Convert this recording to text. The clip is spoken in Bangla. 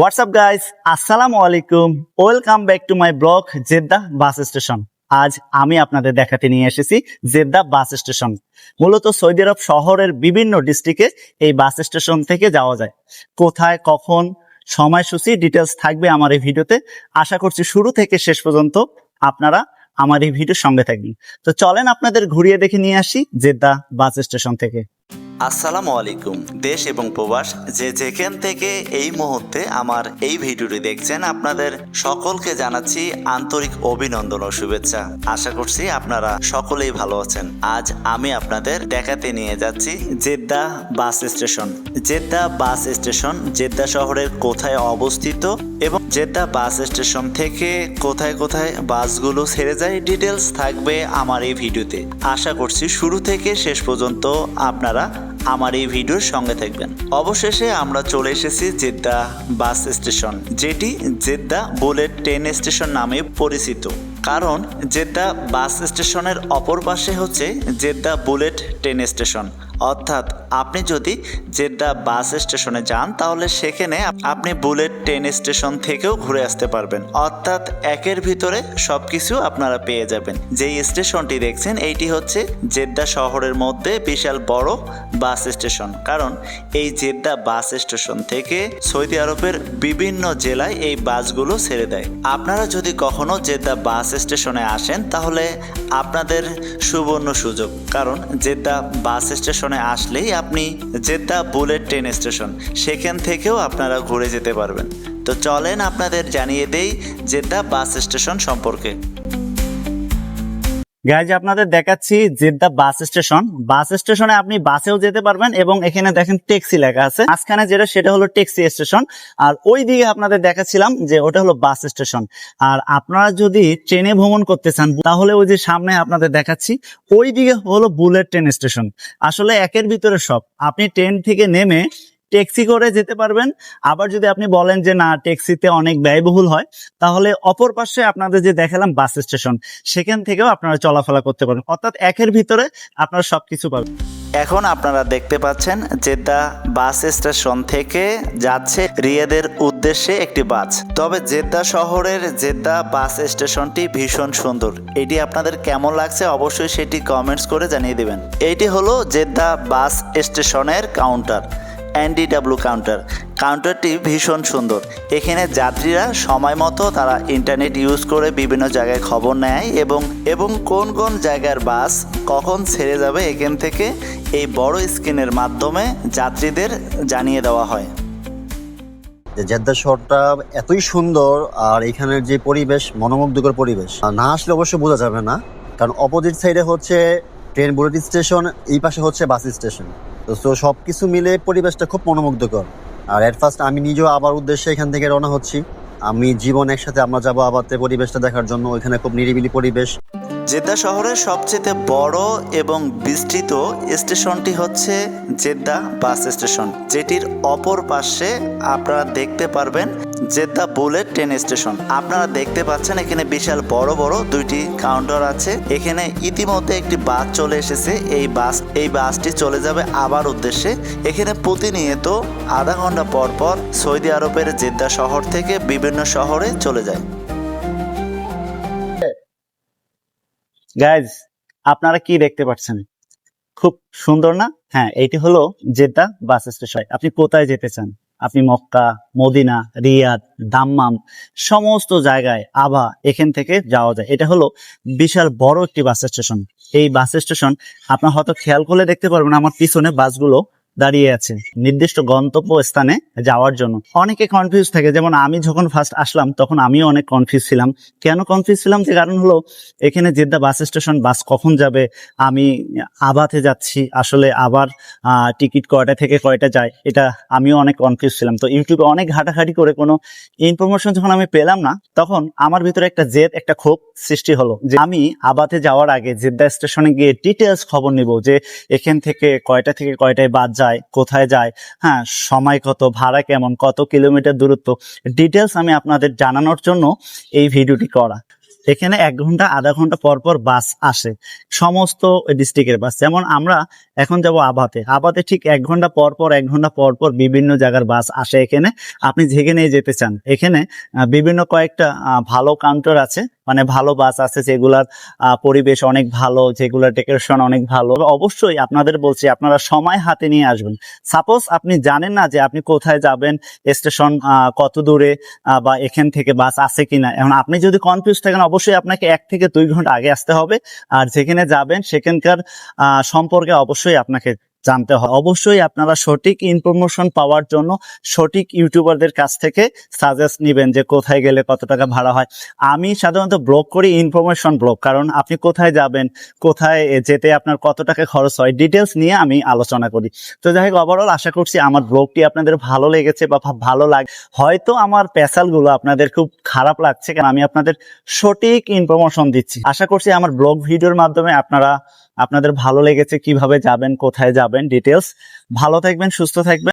হোয়াটসঅ্যাপ গাইস, আসসালামু আলাইকুম। Welcome back to my blog Jeddah bus station. আজ আমি আপনাদের দেখাতে নিয়ে এসেছি জেদ্দা বাস স্টেশন। মূলত সৌদি আরব শহরের বিভিন্ন ডিস্ট্রিক্টে এই বাস স্টেশন থেকে যাওয়া যায়। কোথায়, কখন, সময়সূচি ডিটেলস থাকবে আমার এই ভিডিওতে। আশা করছি শুরু থেকে শেষ পর্যন্ত আপনারা আমার এই ভিডিওর সঙ্গে থাকবেন। তো চলেন আপনাদের ঘুরিয়ে দেখে নিয়ে আসি জেদ্দা বাস স্টেশন থেকে। আসসালামু আলাইকুম। দেশ এবং প্রবাস যে যেখান থেকে এই মুহূর্তে আমার এই ভিডিওটি দেখছেন, আপনাদের সকলকে জানাচ্ছি আন্তরিক অভিনন্দন ও শুভেচ্ছা। আশা করছি আপনারা সকলেই ভালো আছেন। আজ আমি আপনাদের দেখাতে নিয়ে যাচ্ছি Jeddah bus station. Jeddah bus station Jeddah শহরের কোথায় অবস্থিত এবং জেদ্দা বাস স্টেশন থেকে কোথায় কোথায় বাসগুলো ছেড়ে যায় ডিটেলস থাকবে আমার এই ভিডিওতে। আশা করছি শুরু থেকে শেষ পর্যন্ত আপনারা আমার এই ভিডিওর সঙ্গে থাকবেন। অবশেষে আমরা চলে এসেছি জেদ্দা বাস স্টেশন, যেটি জেদ্দা বুলেট ট্রেন স্টেশন নামে পরিচিত। কারণ জেদ্দা বাস স্টেশনের অপর পাশে হচ্ছে জেদ্দা বুলেট ট্রেন স্টেশন। অর্থাৎ আপনি যদি জেদ্দা বাস স্টেশনে যান তাহলে সেখানে আপনি বুলেট ট্রেন স্টেশন থেকেও ঘুরে আসতে পারবেন। অর্থাৎ একের ভিতরে সবকিছু আপনারা পেয়ে যাবেন। যেই স্টেশনটি দেখছেন এইটি হচ্ছে জেদ্দা শহরের মধ্যে বিশাল বড় বাস স্টেশন। কারণ এই জেদ্দা বাস স্টেশন থেকে সৌদি আরবের বিভিন্ন জেলায় এই বাসগুলো ছেড়ে দেয়। আপনারা যদি কখনো জেদ্দা বাস স্টেশনে আসেন তাহলে আপনাদের সুবর্ণ সুযোগ। কারণ জেদ্দা বাস স্টেশনে আসলেই আপনি জেদ্দা বুলেট ট্রেন স্টেশন, সেখান থেকেও আপনারা ঘুরে যেতে পারবেন। তো চলেন আপনাদের জানিয়ে দেই জেদ্দা বাস স্টেশন সম্পর্কে। গাইজ আপনাদের দেখাচ্ছি জেদ্দা বাস স্টেশন। বাস স্টেশনে আপনি বাসেও যেতে পারবেন এবং এখানে দেখেন ট্যাক্সি লেখা আছে। মাঝখানে যেটা সেটা হলো ট্যাক্সি স্টেশন, আর ওই দিকে আপনাদের দেখাচ্ছিলাম যে ওটা হলো বাস স্টেশন। আর আপনারা যদি ট্রেনে ভ্রমণ করতে চান তাহলে ওই যে সামনে আপনাদের দেখাচ্ছি ওই দিকে হলো বুলেট ট্রেন স্টেশন। আসলে একের ভিতরে সব। আপনি ট্রেন থেকে নেমে ট্যাক্সি করে যেতে পারবেন। আবার যদি আপনি বলেন যে না ট্যাক্সিতে অনেক ব্যয়বহুল হয়, তাহলে অপর পাশে আপনাদের যে দেখালাম বাস স্টেশন, সেখান থেকেও আপনারা চলাফেরা করতে পারবেন। অর্থাৎ একের ভিতরে আপনারা সবকিছু পাবেন। এখন আপনারা দেখতে পাচ্ছেন জেদ্দা বাস স্টেশন থেকে যাচ্ছে রিয়াদের উদ্দেশ্যে একটি বাস। তবে জেদ্দা শহরের জেদ্দা বাস স্টেশনটি ভীষণ সুন্দর। এটি আপনাদের কেমন লাগছে অবশ্যই সেটি কমেন্টস করে জানিয়ে দেবেন। এইটি হলো জেদ্দা বাস স্টেশনের কাউন্টার, NDW কাউন্টারটি ভীষণ সুন্দর। এখানে যাত্রীরা সময় মতো তারা ইন্টারনেট ইউজ করে বিভিন্ন জায়গায় খবর নেয় এবং কোন কোন জায়গার বাস কখন ছেড়ে যাবে এখান থেকে এই বড় স্ক্রিনের মাধ্যমে যাত্রীদের জানিয়ে দেওয়া হয়। জেদ্দা শহরটা এতই সুন্দর আর এখানের যে পরিবেশ, মনোমুগ্ধকর পরিবেশ, না আসলে অবশ্য বোঝা যাবে না। কারণ অপোজিট সাইডে হচ্ছে ট্রেন বুলেট স্টেশন, এই পাশে হচ্ছে বাস স্টেশন। তো সবকিছু মিলে পরিবেশটা খুব মনোমুগ্ধকর। আর এট ফার্স্ট আমি নিজেও আবার উদ্দেশ্যে এখান থেকে রওনা হচ্ছি। আমি জীবন একসাথে আমরা যাবো আবাতে পরিবেশটা দেখার জন্য। ওইখানে খুব নিরিবিলি পরিবেশ। জেদ্দা শহরের সবচেয়ে বড় এবং বিস্তৃত স্টেশনটি হচ্ছে জেদ্দা বাস স্টেশন, যেটির অপর পাশে আপনারা দেখতে পারবেন জেদ্দা বুলেট ট্রেন স্টেশন। আপনারা দেখতে পাচ্ছেন এখানে বিশাল বড় বড় দুইটি কাউন্টার আছে। এখানে ইতিমধ্যে একটি বাস চলে এসেছে। এই বাসটি চলে যাবে আবার উদ্দেশ্যে। এখানে প্রতিনিয়ত আধা ঘন্টা পর পর সৌদি আরবের জেদ্দা শহর থেকে বিভিন্ন শহরে চলে যায়। গাইজ আপনারা কি দেখতে পাচ্ছেন? খুব সুন্দর না? হ্যাঁ, এইটি হলো জেদ্দা বাস স্টেশন। আপনি কোথায় যেতে চান? আপনি মক্কা, মদিনা, রিয়াদ, দাম্মাম সমস্ত জায়গায় আবার এখান থেকে যাওয়া যায়। এটা হলো বিশাল বড় একটি বাস স্টেশন। এই বাস স্টেশন আপনার হয়তো খেয়াল করলে দেখতে পারবেন আমার পিছনে বাসগুলো দাঁড়িয়ে আছে নির্দিষ্ট গন্তব্য স্থানে যাওয়ার জন্য। অনেকে কনফিউজ থাকে, যেমন আমি যখন ফার্স্ট আসলাম তখন আমিও অনেক কনফিউজ ছিলাম। কেন কনফিউজ ছিলাম? যে কারণ হলো এখানে জেদ্দা বাস স্টেশন, বাস কখন যাবে, আমি আবাতে যাচ্ছি, আসলে আবার টিকিট কয়টা থেকে কয়টা যায়, এটা আমিও অনেক কনফিউজ ছিলাম। তো ইউটিউবে অনেক ঘাটাঘাটি করে কোনো ইনফরমেশন যখন আমি পেলাম না, তখন আমার ভিতরে একটা ক্ষোভ সৃষ্টি হলো যে আমি আবাতে যাওয়ার আগে জেদ্দা স্টেশনে গিয়ে ডিটেলস খবর নিব যে এখান থেকে কয়টা থেকে কয়টায় বাস যায়, কোথায় যায়, হ্যাঁ সময় কত, ভাড়া কেমন, কত কিলোমিটার দূরত্ব, ডিটেলস আমি আপনাদের জানানোর জন্য এই ভিডিওটি করা। এখানে 1 ঘন্টা আধা ঘন্টা পর পর বাস আসে, সমস্ত ডিস্ট্রিক্টের বাস। যেমন আমরা এখন যাব আবাতে ঠিক 1 ঘন্টা পর পর 1 ঘন্টা পর পর বিভিন্ন জায়গার বাস আসে এখানে। আপনি যেখানে যেতে চান, এখানে বিভিন্ন কয়েকটা ভালো কাউন্টার আছে, মানে ভালো বাস আছে যেগুলার পরিবেশ অনেক ভালো, যেগুলার ডেকোরেশন অনেক ভালো। তবে অবশ্যই আপনাদের বলছি, আপনারা সময় হাতে নিয়ে আসবেন। সাপোজ আপনি জানেন না যে আপনি কোথায় যাবেন, স্টেশন কত দূরে, বা এখান থেকে বাস আছে কিনা। এখন আপনি যদি কনফিউজ থাকেন, অবশ্যই আপনাকে 1 থেকে 2 ঘন্টা আগে আসতে হবে। আর যেখানে যাবেন সেখানকার সম্পর্কে অবশ্যই আপনাকে জানতে হয়। অবশ্যই আপনারা সঠিক ইনফরমেশন পাওয়ার জন্য সঠিক ইউটিউবারদের কাছ থেকে সাজেস্ট নেবেন যে কোথায় গেলে কত টাকা ভাড়া হয়। আমি সাধারণত ব্লগ করি ইনফরমেশন ব্লগ, কারণ আপনি কোথায় যাবেন, কোথায় যেতে আপনার কত টাকা খরচ হয়, ডিটেলস নিয়ে আমি আলোচনা করি। তো যাই হোক, ওভারঅল আশা করছি আমার ব্লগটি আপনাদের ভালো লেগেছে বা ভালো হয়তো আমার পেশালগুলো আপনাদের খুব খারাপ লাগছে, কারণ আমি আপনাদের সঠিক ইনফরমেশন দিচ্ছি। আশা করছি আমার ব্লগ ভিডিওর মাধ্যমে আপনাদের ভালো লেগেছে, কিভাবে যাবেন, কোথায় যাবেন, ডিটেলস। ভালো থাকবেন, সুস্থ থাকবেন।